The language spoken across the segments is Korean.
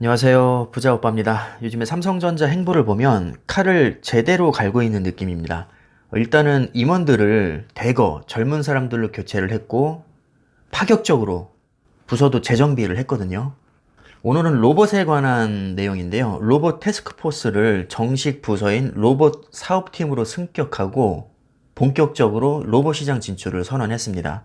안녕하세요. 부자오빠입니다. 요즘에 삼성전자 행보를 보면 칼을 제대로 갈고 있는 느낌입니다. 일단은 임원들을 대거 젊은 사람들로 교체를 했고 파격적으로 부서도 재정비를 했거든요. 오늘은 로봇에 관한 내용인데요. 로봇 태스크포스를 정식 부서인 로봇 사업팀으로 승격하고 본격적으로 로봇 시장 진출을 선언했습니다.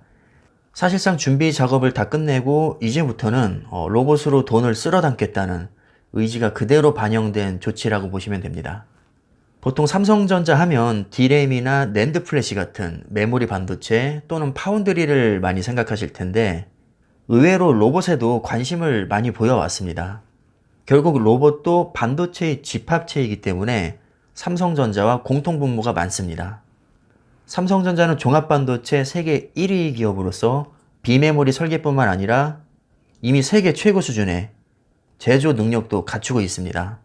사실상 준비 작업을 다 끝내고 이제부터는 로봇으로 돈을 쓸어 담겠다는 의지가 그대로 반영된 조치라고 보시면 됩니다. 보통 삼성전자 하면 D램이나 낸드 플래시 같은 메모리 반도체 또는 파운드리를 많이 생각하실 텐데 의외로 로봇에도 관심을 많이 보여왔습니다. 결국 로봇도 반도체의 집합체이기 때문에 삼성전자와 공통분모가 많습니다. 삼성전자는 종합반도체 세계 1위 기업으로서 비메모리 설계뿐만 아니라 이미 세계 최고 수준의 제조 능력도 갖추고 있습니다.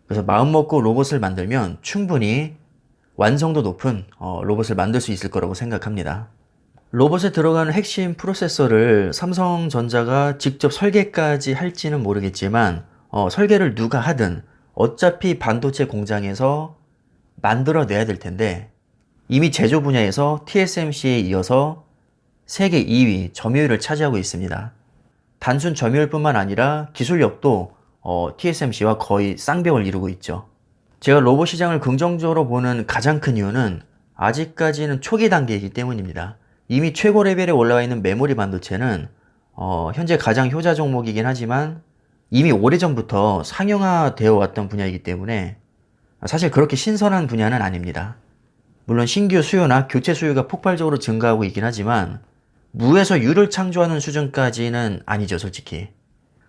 그래서 마음먹고 로봇을 만들면 충분히 완성도 높은 로봇을 만들 수 있을 거라고 생각합니다. 로봇에 들어가는 핵심 프로세서를 삼성전자가 직접 설계까지 할지는 모르겠지만 설계를 누가 하든 어차피 반도체 공장에서 만들어내야 될 텐데 이미 제조 분야에서 TSMC에 이어서 세계 2위 점유율을 차지하고 있습니다. 단순 점유율뿐만 아니라 기술력도 TSMC와 거의 쌍벽을 이루고 있죠. 제가 로봇 시장을 긍정적으로 보는 가장 큰 이유는 아직까지는 초기 단계이기 때문입니다. 이미 최고 레벨에 올라와 있는 메모리 반도체는 현재 가장 효자 종목이긴 하지만 이미 오래전부터 상용화되어 왔던 분야이기 때문에 사실 그렇게 신선한 분야는 아닙니다. 물론 신규 수요나 교체 수요가 폭발적으로 증가하고 있긴 하지만 무에서 유를 창조하는 수준까지는 아니죠, 솔직히.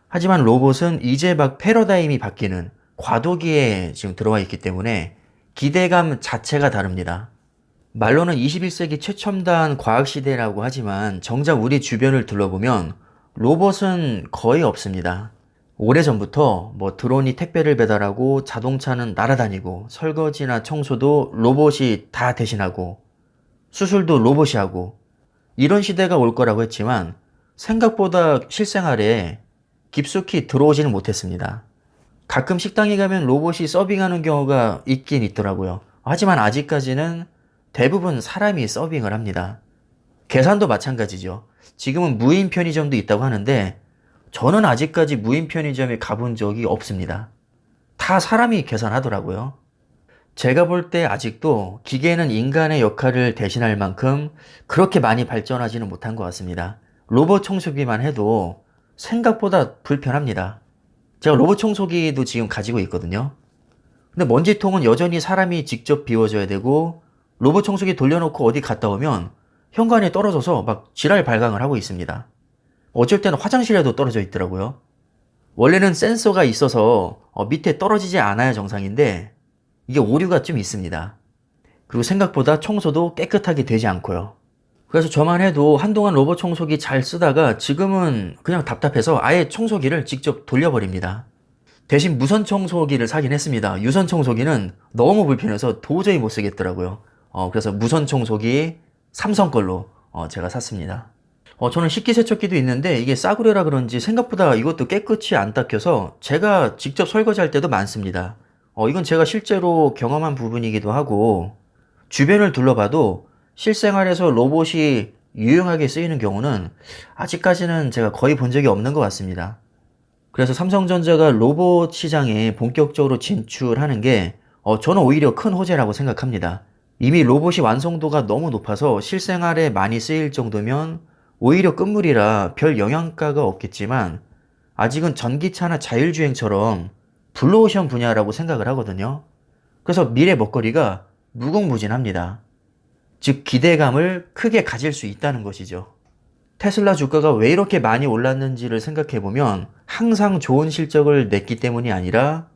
하지만 로봇은 이제 막 패러다임이 바뀌는 과도기에 지금 들어와 있기 때문에 기대감 자체가 다릅니다. 말로는 21세기 최첨단 과학시대라고 하지만 정작 우리 주변을 둘러보면 로봇은 거의 없습니다. 오래전부터 드론이 택배를 배달하고 자동차는 날아다니고 설거지나 청소도 로봇이 다 대신하고 수술도 로봇이 하고 이런 시대가 올 거라고 했지만 생각보다 실생활에 깊숙이 들어오지는 못했습니다. 가끔 식당에 가면 로봇이 서빙하는 경우가 있긴 있더라고요. 하지만 아직까지는 대부분 사람이 서빙을 합니다. 계산도 마찬가지죠. 지금은 무인 편의점도 있다고 하는데 저는 아직까지 무인 편의점에 가본 적이 없습니다. 다 사람이 계산하더라고요. 제가 볼 때 아직도 기계는 인간의 역할을 대신할 만큼 그렇게 많이 발전하지는 못한 것 같습니다. 로봇 청소기만 해도 생각보다 불편합니다. 제가 로봇 청소기도 지금 가지고 있거든요. 근데 먼지통은 여전히 사람이 직접 비워줘야 되고 로봇 청소기 돌려놓고 어디 갔다 오면 현관에 떨어져서 막 지랄 발광을 하고 있습니다. 어쩔 때는 화장실에도 떨어져 있더라고요. 원래는 센서가 있어서 밑에 떨어지지 않아야 정상인데 이게 오류가 좀 있습니다. 그리고 생각보다 청소도 깨끗하게 되지 않고요. 그래서 저만 해도 한동안 로봇 청소기 잘 쓰다가 지금은 그냥 답답해서 아예 청소기를 직접 돌려버립니다. 대신 무선 청소기를 사긴 했습니다. 유선 청소기는 너무 불편해서 도저히 못 쓰겠더라고요. 그래서 무선 청소기 삼성 걸로 제가 샀습니다. 저는 식기세척기도 있는데 이게 싸구려라 그런지 생각보다 이것도 깨끗이 안 닦여서 제가 직접 설거지할 때도 많습니다. 이건 제가 실제로 경험한 부분이기도 하고 주변을 둘러봐도 실생활에서 로봇이 유용하게 쓰이는 경우는 아직까지는 제가 거의 본 적이 없는 것 같습니다. 그래서 삼성전자가 로봇 시장에 본격적으로 진출하는 게 저는 오히려 큰 호재라고 생각합니다. 이미 로봇이 완성도가 너무 높아서 실생활에 많이 쓰일 정도면 오히려 끝물이라 별 영향가가 없겠지만 아직은 전기차나 자율주행처럼 블루오션 분야라고 생각을 하거든요. 그래서 미래 먹거리가 무궁무진합니다. 즉 기대감을 크게 가질 수 있다는 것이죠. 테슬라 주가가 왜 이렇게 많이 올랐는지를 생각해보면 항상 좋은 실적을 냈기 때문이 아니라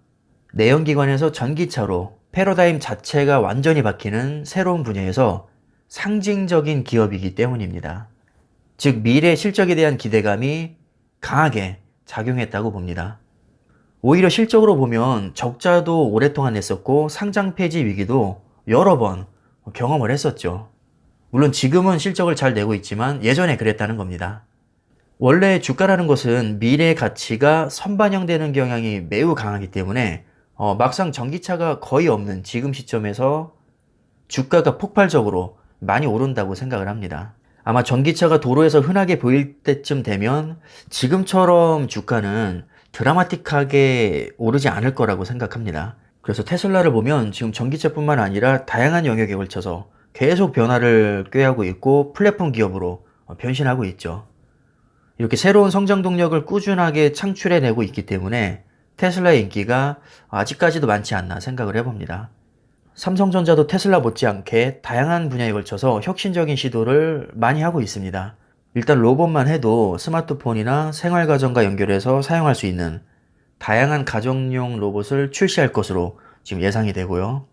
내연기관에서 전기차로 패러다임 자체가 완전히 바뀌는 새로운 분야에서 상징적인 기업이기 때문입니다. 즉 미래 실적에 대한 기대감이 강하게 작용했다고 봅니다. 오히려 실적으로 보면 적자도 오랫동안 냈었고 상장 폐지 위기도 여러 번 경험을 했었죠. 물론 지금은 실적을 잘 내고 있지만 예전에 그랬다는 겁니다. 원래 주가라는 것은 미래 가치가 선반영되는 경향이 매우 강하기 때문에 막상 전기차가 거의 없는 지금 시점에서 주가가 폭발적으로 많이 오른다고 생각을 합니다. 아마 전기차가 도로에서 흔하게 보일 때쯤 되면 지금처럼 주가는 드라마틱하게 오르지 않을 거라고 생각합니다. 그래서 테슬라를 보면 지금 전기차뿐만 아니라 다양한 영역에 걸쳐서 계속 변화를 꾀하고 있고 플랫폼 기업으로 변신하고 있죠. 이렇게 새로운 성장 동력을 꾸준하게 창출해내고 있기 때문에 테슬라의 인기가 아직까지도 많지 않나 생각을 해봅니다. 삼성전자도 테슬라 못지않게 다양한 분야에 걸쳐서 혁신적인 시도를 많이 하고 있습니다. 일단 로봇만 해도 스마트폰이나 생활가전과 연결해서 사용할 수 있는 다양한 가정용 로봇을 출시할 것으로 지금 예상이 되고요.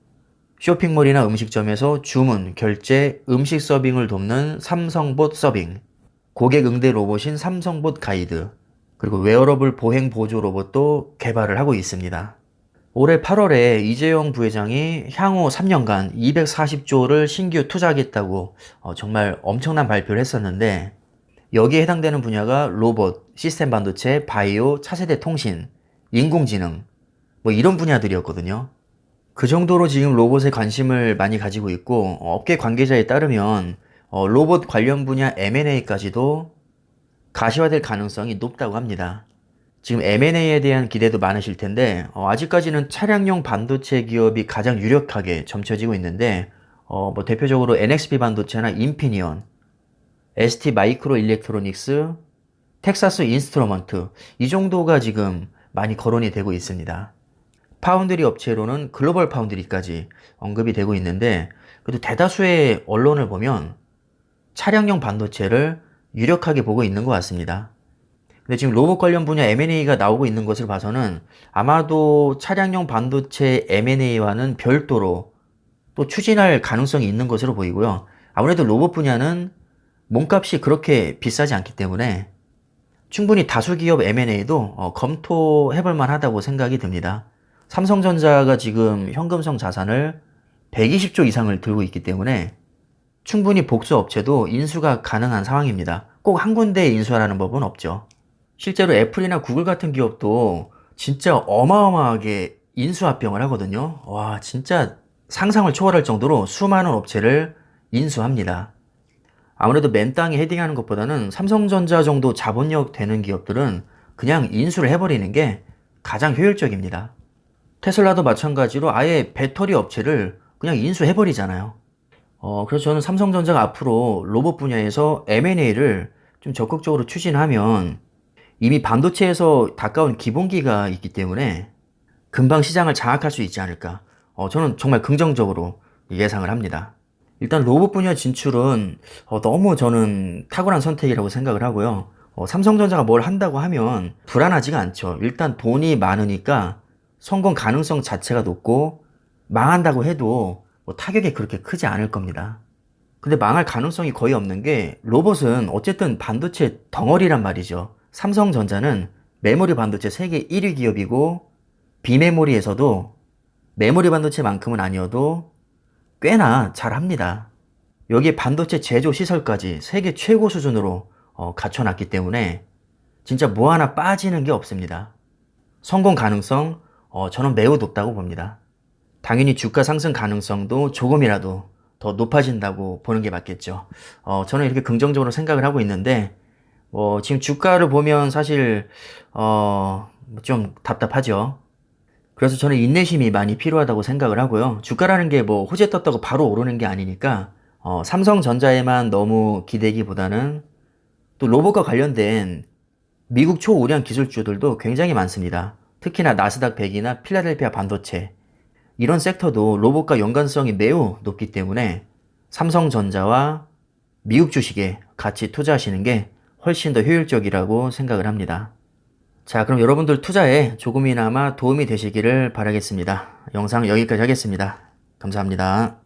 쇼핑몰이나 음식점에서 주문, 결제, 음식 서빙을 돕는 삼성봇 서빙, 고객 응대 로봇인 삼성봇 가이드, 그리고 웨어러블 보행 보조 로봇도 개발을 하고 있습니다. 올해 8월에 이재용 부회장이 향후 3년간 240조를 신규 투자하겠다고 정말 엄청난 발표를 했었는데 여기에 해당되는 분야가 로봇, 시스템 반도체, 바이오, 차세대 통신, 인공지능 뭐 이런 분야들이었거든요. 그 정도로 지금 로봇에 관심을 많이 가지고 있고 업계 관계자에 따르면 로봇 관련 분야 M&A까지도 가시화될 가능성이 높다고 합니다. 지금 M&A에 대한 기대도 많으실 텐데 아직까지는 차량용 반도체 기업이 가장 유력하게 점쳐지고 있는데 뭐 대표적으로 NXP 반도체나 인피니언, ST 마이크로 일렉트로닉스, 텍사스 인스트루먼트 이 정도가 지금 많이 거론이 되고 있습니다. 파운드리 업체로는 글로벌 파운드리까지 언급이 되고 있는데 그래도 대다수의 언론을 보면 차량용 반도체를 유력하게 보고 있는 것 같습니다. 근데 지금 로봇 관련 분야 M&A가 나오고 있는 것을 봐서는 아마도 차량용 반도체 M&A와는 별도로 또 추진할 가능성이 있는 것으로 보이고요. 아무래도 로봇 분야는 몸값이 그렇게 비싸지 않기 때문에 충분히 다수 기업 M&A도 검토해볼 만하다고 생각이 듭니다. 삼성전자가 지금 현금성 자산을 120조 이상을 들고 있기 때문에 충분히 복수 업체도 인수가 가능한 상황입니다. 꼭 한 군데에 인수하라는 법은 없죠. 실제로 애플이나 구글 같은 기업도 진짜 어마어마하게 인수합병을 하거든요. 와, 진짜 상상을 초월할 정도로 수많은 업체를 인수합니다. 아무래도 맨 땅에 헤딩하는 것보다는 삼성전자 정도 자본력 되는 기업들은 그냥 인수를 해버리는 게 가장 효율적입니다. 테슬라도 마찬가지로 아예 배터리 업체를 그냥 인수해버리잖아요. 그래서 저는 삼성전자가 앞으로 로봇 분야에서 M&A를 좀 적극적으로 추진하면 이미 반도체에서 가까운 기본기가 있기 때문에 금방 시장을 장악할 수 있지 않을까. 저는 정말 긍정적으로 예상을 합니다. 일단 로봇 분야 진출은 너무 저는 탁월한 선택이라고 생각을 하고요. 삼성전자가 뭘 한다고 하면 불안하지가 않죠. 일단 돈이 많으니까 성공 가능성 자체가 높고 망한다고 해도 뭐 타격이 그렇게 크지 않을 겁니다. 근데 망할 가능성이 거의 없는 게 로봇은 어쨌든 반도체 덩어리란 말이죠. 삼성전자는 메모리 반도체 세계 1위 기업이고 비메모리에서도 메모리 반도체만큼은 아니어도 꽤나 잘합니다. 여기에 반도체 제조 시설까지 세계 최고 수준으로 갖춰놨기 때문에 진짜 뭐 하나 빠지는 게 없습니다. 성공 가능성 저는 매우 높다고 봅니다. 당연히 주가 상승 가능성도 조금이라도 더 높아진다고 보는 게 맞겠죠. 저는 이렇게 긍정적으로 생각을 하고 있는데 지금 주가를 보면 사실 좀 답답하죠. 그래서 저는 인내심이 많이 필요하다고 생각을 하고요. 주가라는 게 뭐 호재 떴다고 바로 오르는 게 아니니까 삼성전자에만 너무 기대기보다는 또 로봇과 관련된 미국 초우량 기술주들도 굉장히 많습니다. 특히나 나스닥 100이나 필라델피아 반도체 이런 섹터도 로봇과 연관성이 매우 높기 때문에 삼성전자와 미국 주식에 같이 투자하시는 게 훨씬 더 효율적이라고 생각을 합니다. 자, 그럼 여러분들 투자에 조금이나마 도움이 되시기를 바라겠습니다. 영상 여기까지 하겠습니다. 감사합니다.